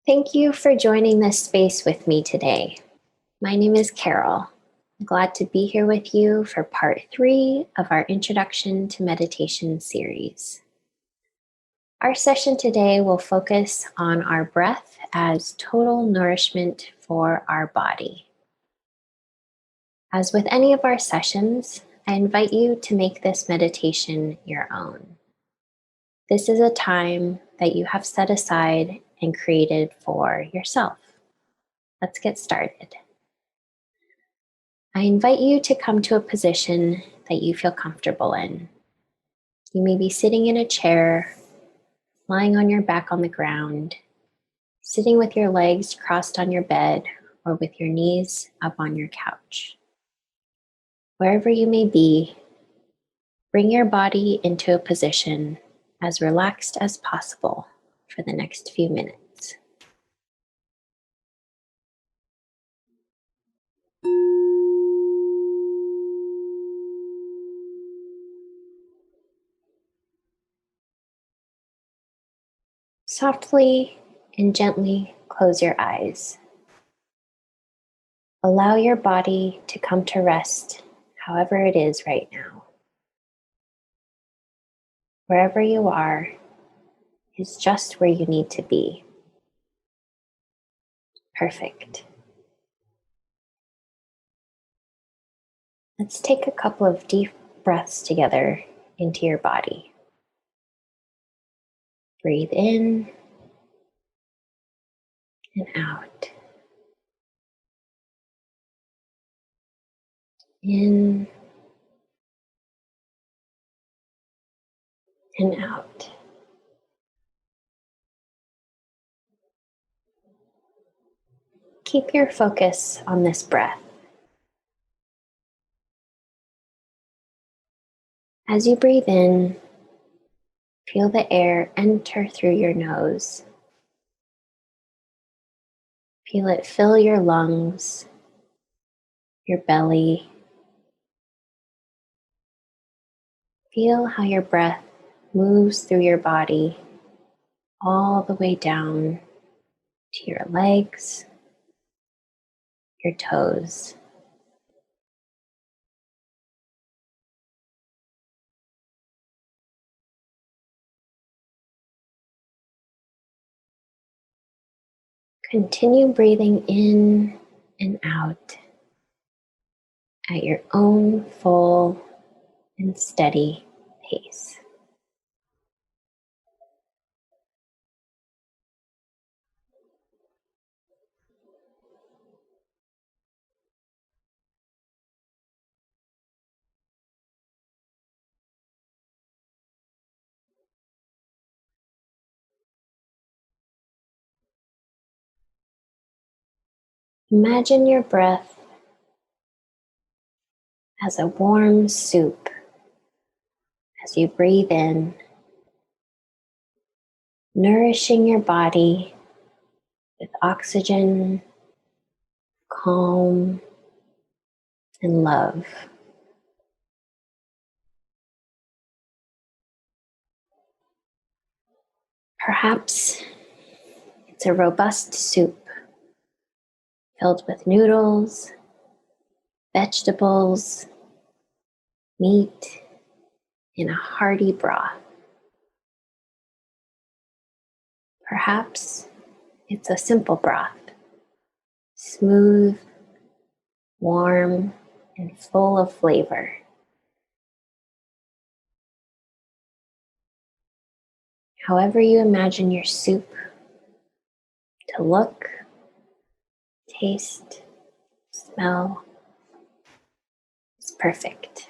Thank you for joining this space with me today. My name is Carol. I'm glad to be here with you for part 3 of our Introduction to Meditation series. Our session today will focus on our breath as total nourishment for our body. As with any of our sessions, I invite you to make this meditation your own. This is a time that you have set aside and created for yourself. Let's get started. I invite you to come to a position that you feel comfortable in. You may be sitting in a chair, lying on your back on the ground, sitting with your legs crossed on your bed, or with your knees up on your couch. Wherever you may be, bring your body into a position as relaxed as possible for the next few minutes. Softly and gently close your eyes. Allow your body to come to rest however it is right now. Wherever you are is just where you need to be. Perfect. Let's take a couple of deep breaths together into your body. Breathe in and out. In and out. Keep your focus on this breath. As you breathe in, feel the air enter through your nose. Feel it fill your lungs, your belly. Feel how your breath moves through your body all the way down to your legs, your toes. Continue breathing in and out at your own full and steady pace. Imagine your breath as a warm soup as you breathe in, nourishing your body with oxygen, calm, and love. Perhaps it's a robust soup filled with noodles, vegetables, meat, and a hearty broth. Perhaps it's a simple broth, smooth, warm, and full of flavor. However you imagine your soup to look, taste, smell, is perfect.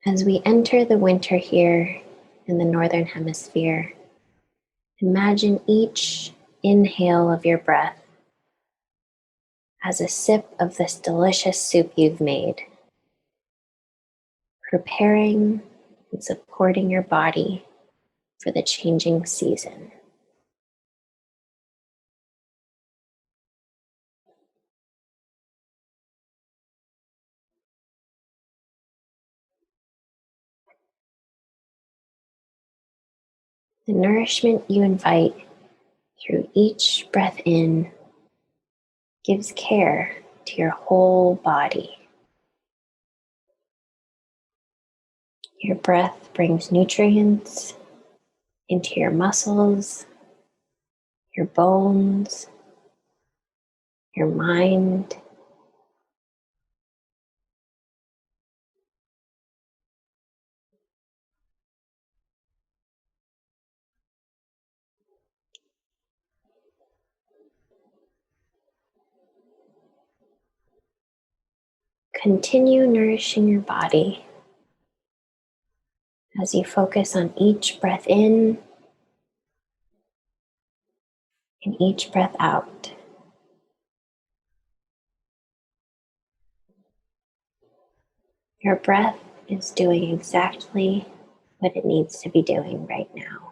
As we enter the winter here in the Northern Hemisphere, imagine each inhale of your breath as a sip of this delicious soup you've made, preparing and supporting your body for the changing season. The nourishment you invite through each breath in gives care to your whole body. Your breath brings nutrients into your muscles, your bones, your mind. Continue nourishing your body as you focus on each breath in and each breath out. Your breath is doing exactly what it needs to be doing right now.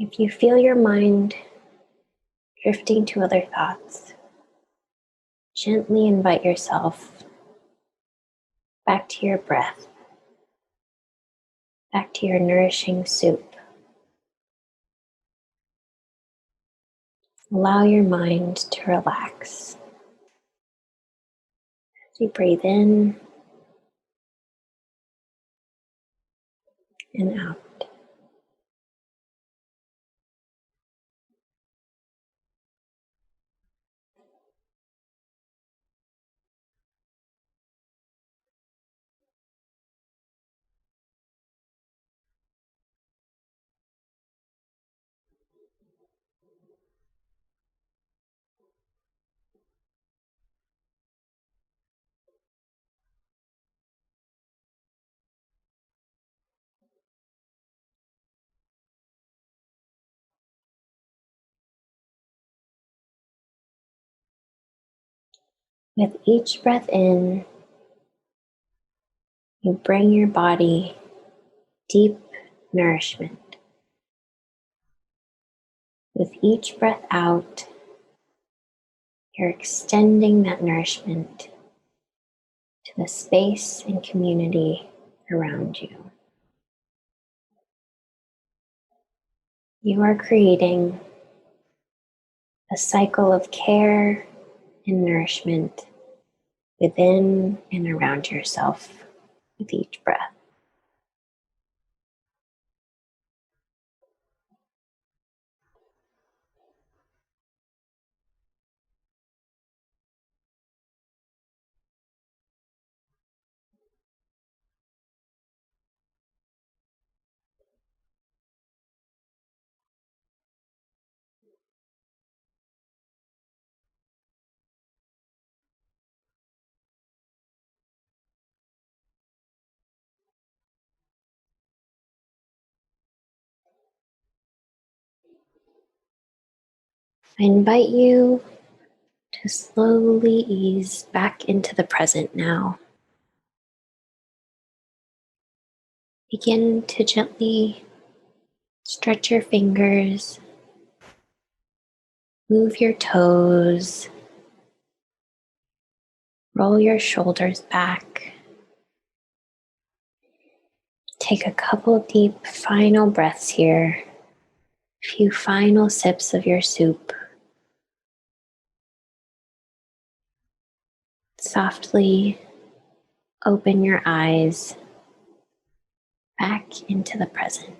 If you feel your mind drifting to other thoughts, gently invite yourself back to your breath, back to your nourishing soup. Allow your mind to relax. As you breathe in and out. With each breath in, you bring your body deep nourishment. With each breath out, you're extending that nourishment to the space and community around you. You are creating a cycle of care and nourishment within and around yourself with each breath. I invite you to slowly ease back into the present now. Begin to gently stretch your fingers, move your toes, roll your shoulders back. Take a couple deep final breaths here, a few final sips of your soup. Softly open your eyes back into the present.